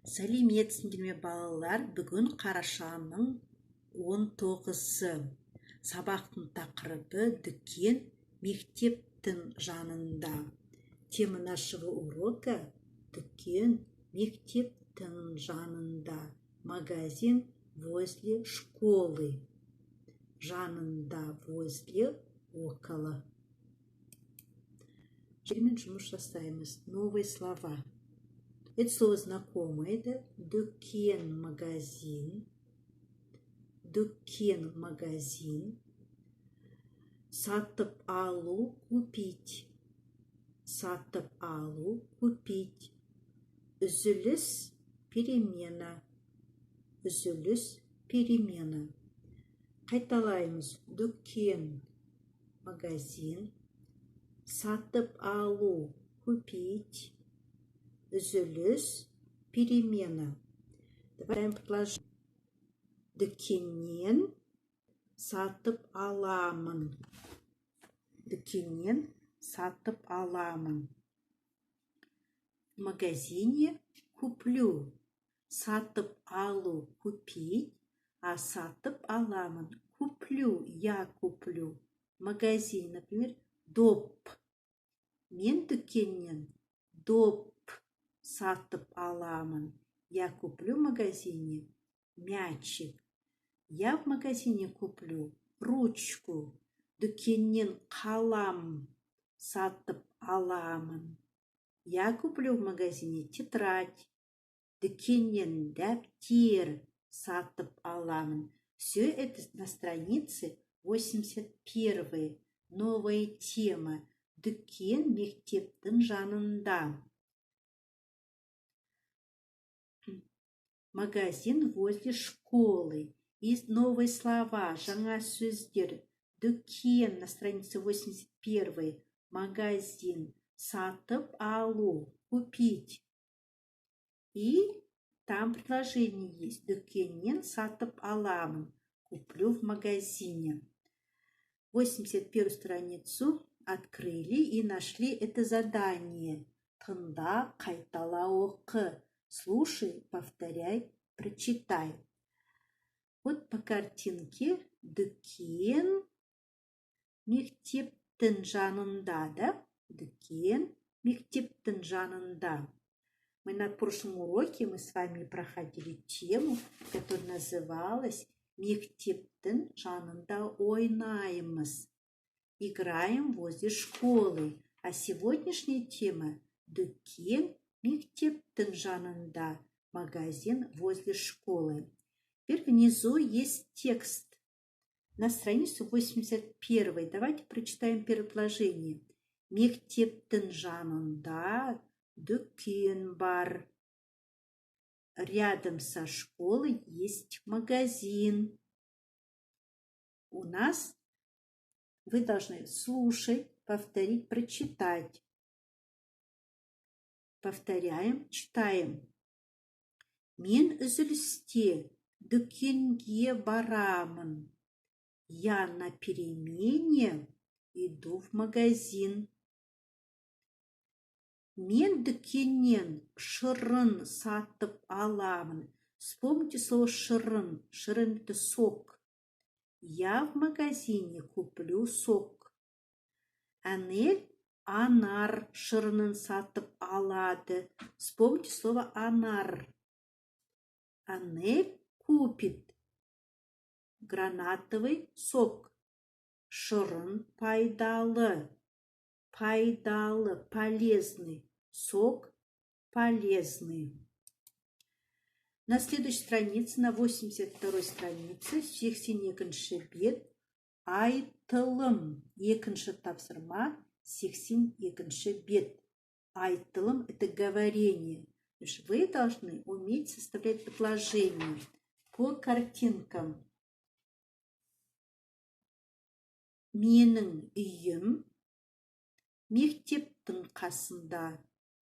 Сәлеметсіңдер ме балалар? Бүгін қарашаның 19-сы. Сабақтың тақырыбы дүкен мектептің жанында. Тема нашего урока дүкен мектептің жанында. Магазин возле школы. Жанында, возле, около. Жермен жұмыс жасаймыз. Новые слова. Это слово знакомое, да? Дүкен, магазин. Дүкен, магазин. Сатып алу, купить. Сатып алу, купить. Үзіліс, перемена. Үзіліс, перемена. Қайталаймыз. Дүкен, магазин. Сатып алу, купить. Үзіліс, перемена. Давай предложим. Дүкеннен сатып аламын. Дүкеннен сатып аламын. В магазине куплю. Сатып алу, купить, а сатып аламын. Куплю, я куплю. В магазине, например, доп. Мен дүкеннен доп сатып аламын. Я куплю в магазине мячик. Я в магазине куплю ручку. Дүкеннен қалам сатып аламын. Я куплю в магазине тетрадь. Дүкеннен дәптер сатып аламын. Все это на странице 81. Новая тема. Дүкен мектептің жанында. Магазин возле школы. И новые слова, жаңа сөздер. Дүкен на странице 81. Магазин. Сатып алу. Купить. И там предложение есть. Дүкеннен сатып аламын. Куплю в магазине. 81 страницу открыли и нашли это задание. Тыңда, қайтала оқы. Слушай, повторяй, прочитай. Вот по картинке дүкен мектептің жанында, да? Дүкен мектептің жанында. Мы на прошлом уроке мы с вами проходили тему, которая называлась «Мектептің жанында ойнаймыз». Играем возле школы. А сегодняшняя тема «Дүкен мектептің жанында». Магазин возле школы. Теперь внизу есть текст. На странице 81. Давайте прочитаем первое предложение. Мектептің жанында дүкен бар. Рядом со школой есть магазин. У нас вы должны слушать, повторить, прочитать. Повторяем, читаем. Мен үзілісте дүкенге барамын. Я на перемене иду в магазин. Мен дүкеннен шырын сатып аламын. Вспомните слово шырын. Шырын – это сок. Я в магазине куплю сок. Анель анар шырынын сатып алады. Вспомните слово анар. Анель купит гранатовый сок. Шырын пайдалы. Пайдалы, полезный. Сок полезный. На следующей странице, на 82-й странице, 82-ші бет, айтылым. Екінші тапсырма, 82-ші бет. Айтылым – это говорение. Вы должны уметь составлять предложения по картинкам. Менің үйім мектептің қасында.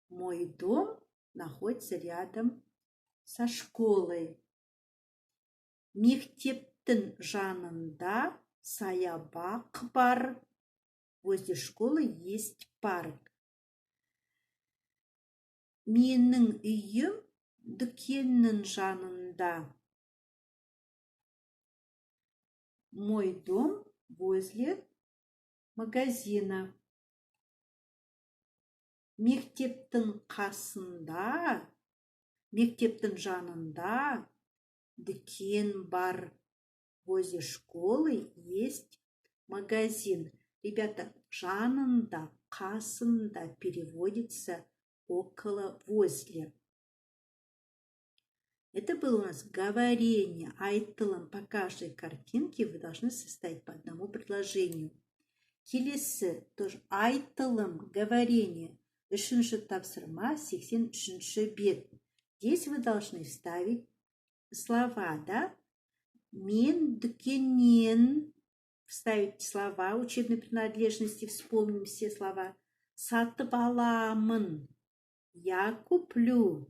Мой дом находится рядом со школой. Мектептің жанында саябақ бар. Возле школы есть парк. Менің үйім дүкеннің жанында. Мой дом возле магазина. Мектептің қасында, мектептің жанында дүкен бар. Возле школы есть магазин. Ребята, жанында, қасында переводится около, возле. Это было у нас говорение. Айтылым. По каждой картинке вы должны составить по одному предложению. Келесі тоже айтылым, говорение. Үшінші тапсырма, 83-ші бет. Здесь вы должны вставить слова, да? Мен дүкеннен, вставить слова учебной принадлежности, вспомним все слова. Сатып аламын, я куплю.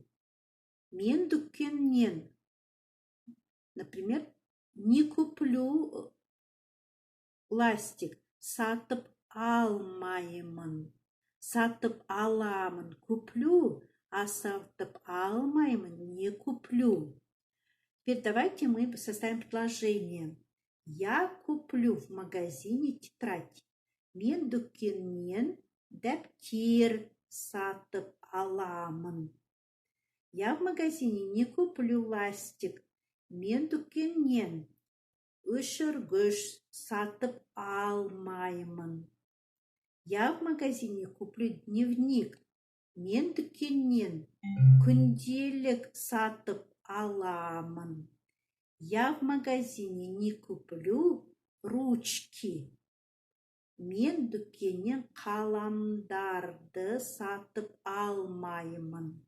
Мен дүкеннен. Например, не куплю ластик, сатып алмаймын. Сатып аламын, куплю, а сатып алмаймын, не куплю. Теперь давайте мы составим предложение. Я куплю в магазине тетрадь. Мен дүкеннен дәптер сатып аламын. Я в магазине не куплю ластик. Мен дүкеннен өшіргіш сатып алмаймын. Я в магазине куплю дневник. Мен дүкеннен күнделік сатып аламын. Я в магазине не куплю ручки. Мен дүкеннен қаламдарды сатып алмаймын.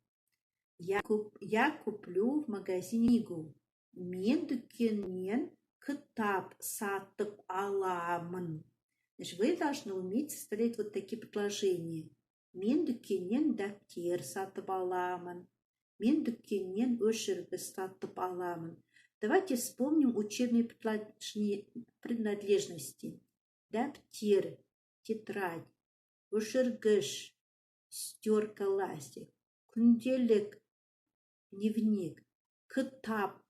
Я куплю в магазине книгу. Мен дүкеннен кітап сатып аламын. Значит, вы должны уметь составлять вот такие предложения. Мен дүкеннен дәптер сатып аламын. Мен дүкеннен өшіргіш сатып аламын. Давайте вспомним учебные принадлежности. Дәптер, тетрадь, өшіргіш, стерка, ластик, күнделік, дневник, кітап,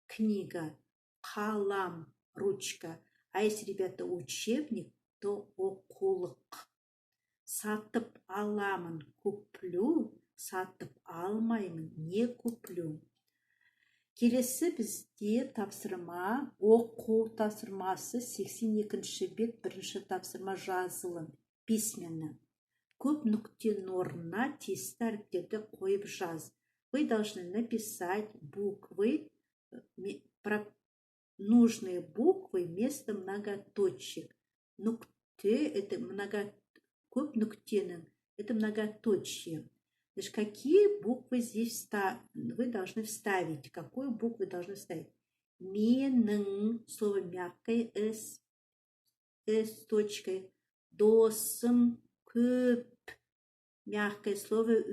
книга, қалам, ручка. А если, ребята, учебник, то оқулық. Сатып аламын, куплю, сатып алмаймын, не куплю. Келесі бізде тапсырма, оқу тапсырмасы 82-ші бет, бірінші тапсырма жазылым, письменно. Көп нүктенің орнына тиісті әріптерді қойып жаз. Вы должны написать буквы, нужные буквы вместо многоточек. Нүкте – это көп нүктенің, это многоточие. Значит, какие буквы здесь вы должны вставить? Какую букву вы должны вставить? Менің, слово мягкое, с точкой. Досым, көп, мягкое слово,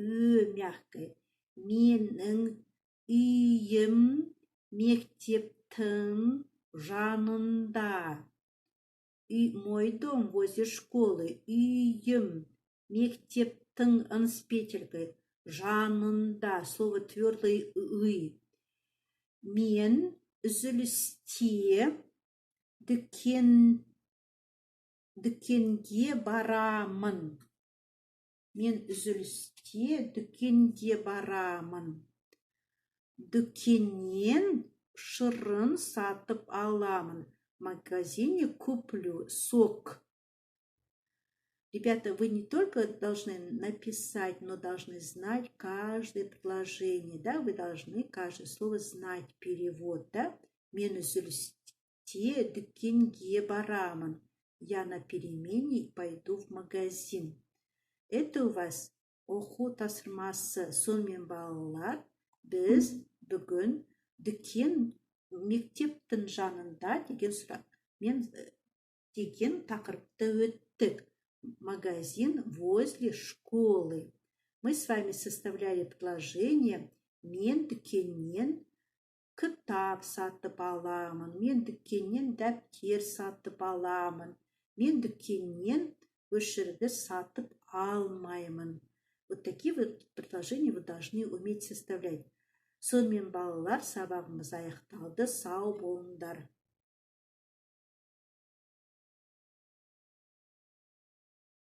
мягкое. Менің, үйім, мектептің жанында. Мой дом возле школы. Үйім, мектептің, с петелькой, жанында, слово твердое ый. Мен үзілісте дүкенге барамын. Мен үзілісте дүкенге барамын. Дүкеннен шырын сатып аламын. В магазине куплю сок. Ребята, вы не только должны написать, но должны знать каждое предложение, да, вы должны каждое слово знать, перевод, да. Мен үзілісте дүкенге барамын. Я на перемене пойду в магазин. Это у вас оқу тапсырмасы. Сонымен балалар, біз бүгін дүкен мектептің жанында деген сұрақ. Мен деген тақырыпты өттік. Магазин возле школы. Мы с вами составляли предложение. Мен дүкеннен кітап сатып аламын. Мен дүкеннен дәптер сатып аламын. Мен дүкеннен өшіргіш сатып алмаймын. Вот такие вот предложения вы должны уметь составлять. Сонымен балалар, сабағымыз аяқталды. Сау болыңдар.